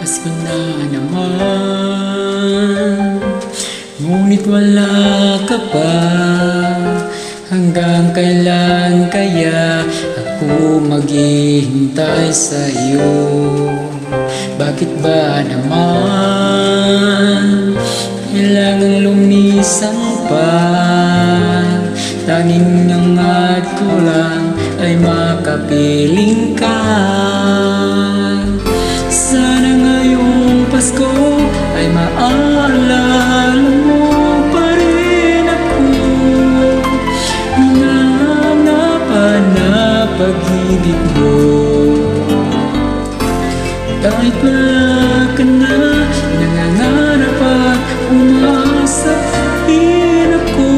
Pasko na naman, ngunit wala ka pa. Hanggang kailan kaya ako maghihintay sa'yo? Bakit ba naman kailangan lumisan pa? Tanging nangat ko lang ay makapiling ka. Sana ngayong Pasko ay maalala mo pa rin ako. Hinahanapan na pag-ibig mo. Kahit wala ka na, nangangarap at umasa rin ako.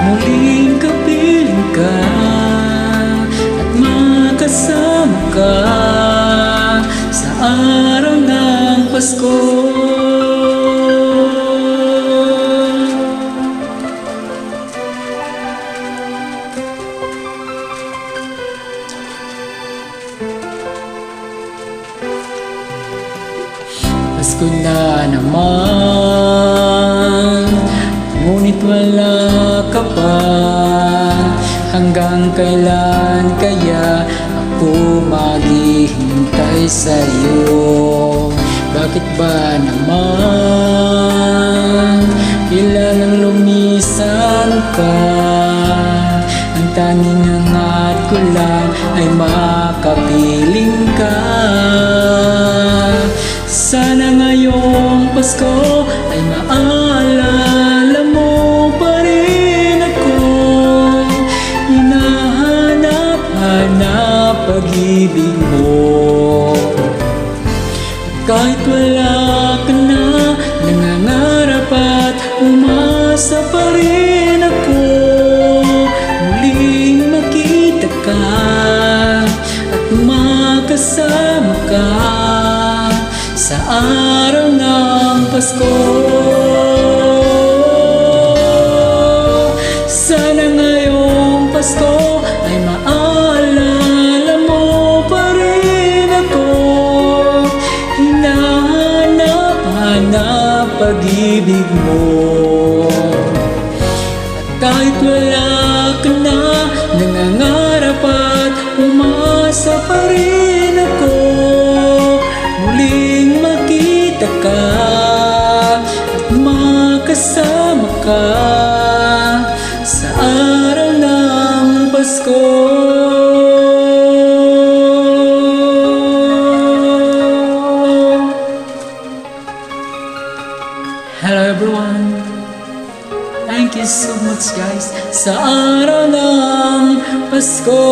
Muling kapiling ka at makasama ka sa araw ng Pasko. Pasko na naman, ngunit wala ka pa. Hanggang kailan kaya ako maghihintay sa'yo? Bakit ba naman kailangang lumisan ka? Ang tanging hangat ko lang ay makapiling ka. Sana ngayong Pasko ay maalala mo pa rin ako. Hinahanap pag-ibig mo. Kahit wala ka na, nangangarap at umasa pa rin ako. Muling makita ka at makasama ka sa araw ng Pasko. Sana ngayong Pasko ay maalala mo pa rin ako. Hinahanap pag-ibig mo. At kahit wala ka na, nangangarap at umasa pa rin ako. Muling makita ka at makasama ka sa araw ng Pasko. Hello everyone, thank you so much guys sa araw ng Pasko.